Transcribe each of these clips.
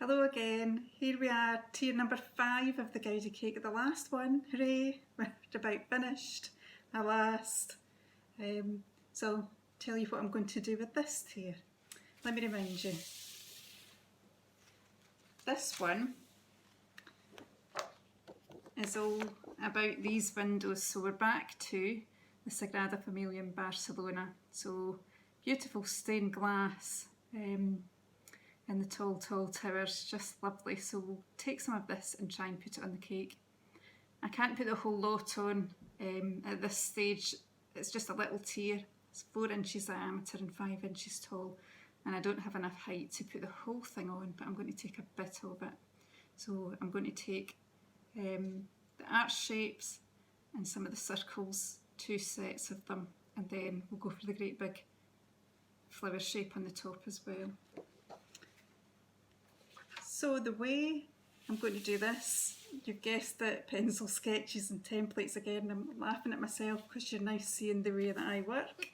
Hello again, here we are, tier number 5 of the Gaudi cake, the last one, hooray, we're about finished, our last. So tell you what I'm going to do with this tier. Let me remind you, this one is all about these windows, so we're back to the Sagrada Familia in Barcelona, so beautiful stained glass, and the tall towers, just lovely. So we'll take some of this and try and put it on the cake. I can't put the whole lot on at this stage, it's just a little tier. It's 4 inches diameter and 5 inches tall, and I don't have enough height to put the whole thing on, but I'm going to take a bit of it. So I'm going to take the arch shapes and some of the circles, 2 sets of them, and then we'll go for the great big flower shape on the top as well. So the way I'm going to do this, you've guessed it, pencil sketches and templates again. I'm laughing at myself because you're now seeing the way that I work.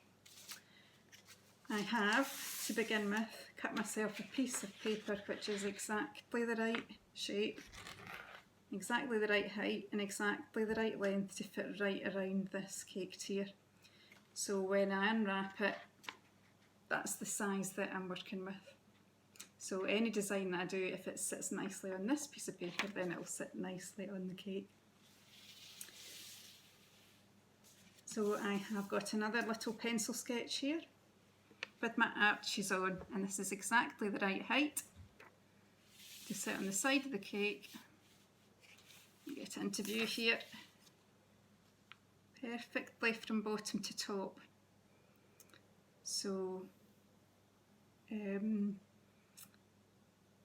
I have, to begin with, cut myself a piece of paper which is exactly the right shape, exactly the right height and exactly the right length to fit right around this cake tier. So when I unwrap it, that's the size that I'm working with. So any design that I do, if it sits nicely on this piece of paper, then it'll sit nicely on the cake. So I have got another little pencil sketch here with my arches on, and this is exactly the right height to sit on the side of the cake. Get it into view here. Perfectly from bottom to top. So the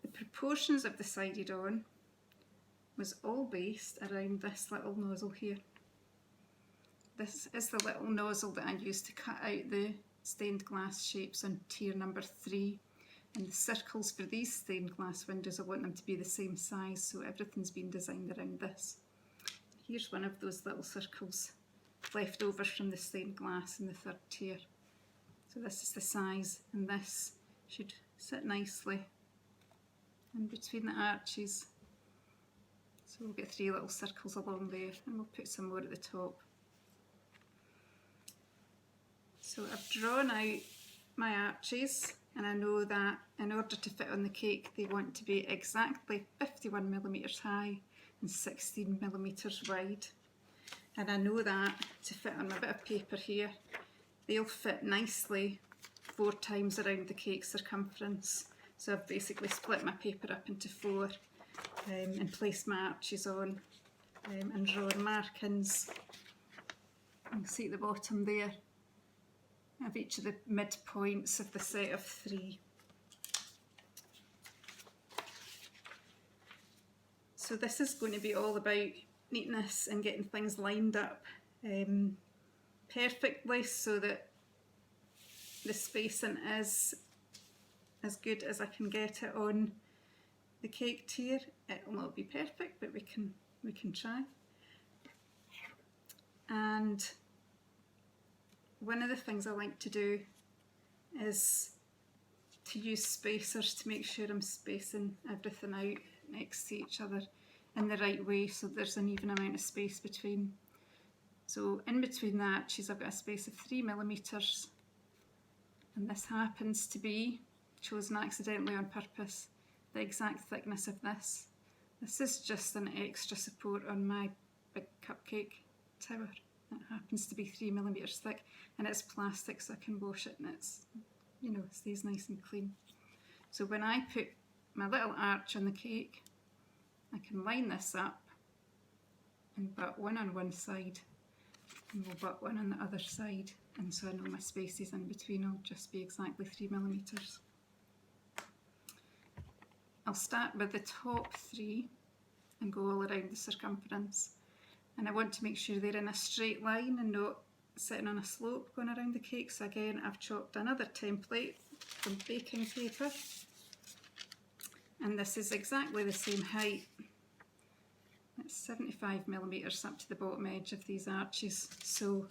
proportions of the sided on was all based around this little nozzle here. This is the little nozzle that I used to cut out the stained glass shapes on tier number 3, and the circles for these stained glass windows, I want them to be the same size, so everything's been designed around this. Here's one of those little circles left over from the stained glass in the 3rd tier. So this is the size, and this should sit nicely in between the arches. So we'll get 3 little circles along there, and we'll put some more at the top. So I've drawn out my arches, and I know that in order to fit on the cake they want to be exactly 51mm high and 16mm wide. And I know that to fit on my bit of paper here, they'll fit nicely 4 times around the cake circumference. So I've basically split my paper up into 4 and placed my arches on and drawn markings. You can see at the bottom there of each of the midpoints of the set of 3. So this is going to be all about neatness and getting things lined up perfectly so that the spacing is as good as I can get it on the cake tier. It'll not be perfect, but we can try. And one of the things I like to do is to use spacers to make sure I'm spacing everything out next to each other in the right way, so there's an even amount of space between. So in between the arches I've got a space of 3mm, and this happens to be, chosen accidentally on purpose, the exact thickness of this. This is just an extra support on my big cupcake tower. It happens to be 3mm thick, and it's plastic so I can wash it and it's, you know, it stays nice and clean. So when I put my little arch on the cake, I can line this up and butt one on one side, and we'll butt one on the other side, and so I know my spaces in between will just be exactly 3mm. I'll start with the top 3 and go all around the circumference, and I want to make sure they're in a straight line and not sitting on a slope going around the cake. So again, I've chopped another template from baking paper, and this is exactly the same height. It's 75mm up to the bottom edge of these arches. So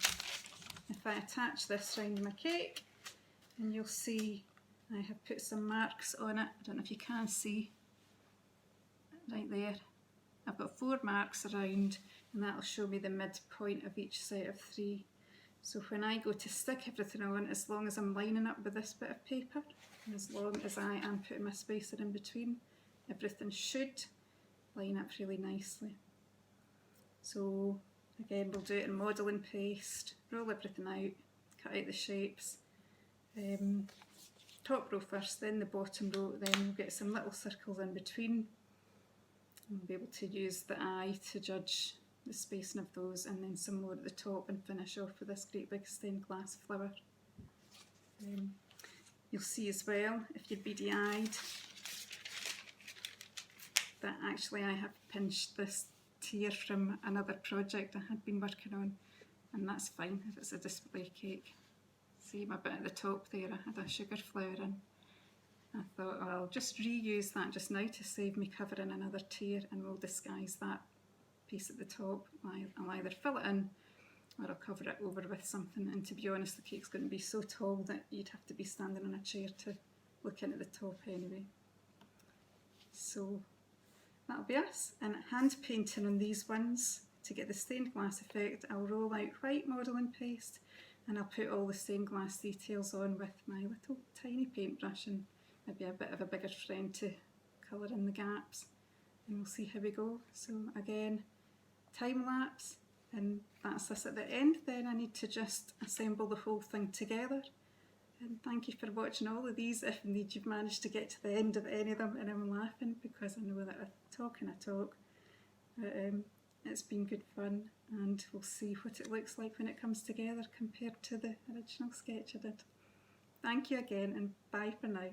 if I attach this round my cake, and you'll see I have put some marks on it. I don't know if you can see, right there. I've got 4 marks around, and that'll show me the midpoint of each set of 3. So when I go to stick everything on, as long as I'm lining up with this bit of paper, and as long as I am putting my spacer in between, everything should line up really nicely. So again, we'll do it in modelling paste, roll everything out, cut out the shapes. Top row first, then the bottom row, then we'll get some little circles in between. And we'll be able to use the eye to judge the spacing of those, and then some more at the top, and finish off with this great big stained glass flower. You'll see as well, if you're beady-eyed, that actually I have pinched this tier from another project I had been working on, and that's fine if it's a display cake. See my bit at the top there, I had a sugar flower in. I thought, well, I'll just reuse that just now to save me covering another tier, and we'll disguise that piece at the top. I'll either fill it in or I'll cover it over with something, and to be honest, the cake's going to be so tall that you'd have to be standing on a chair to look into the top anyway. So that'll be us. And hand painting on these ones, to get the stained glass effect, I'll roll out white modelling paste, and I'll put all the stained glass details on with my little tiny paintbrush, and maybe a bit of a bigger friend to colour in the gaps, and we'll see how we go. So again, time lapse, and that's us at the end. Then I need to just assemble the whole thing together. And thank you for watching all of these, if indeed you've managed to get to the end of any of them, and I'm laughing because I know that I talk and I talk. But it's been good fun, and we'll see what it looks like when it comes together compared to the original sketch I did. Thank you again, and bye for now.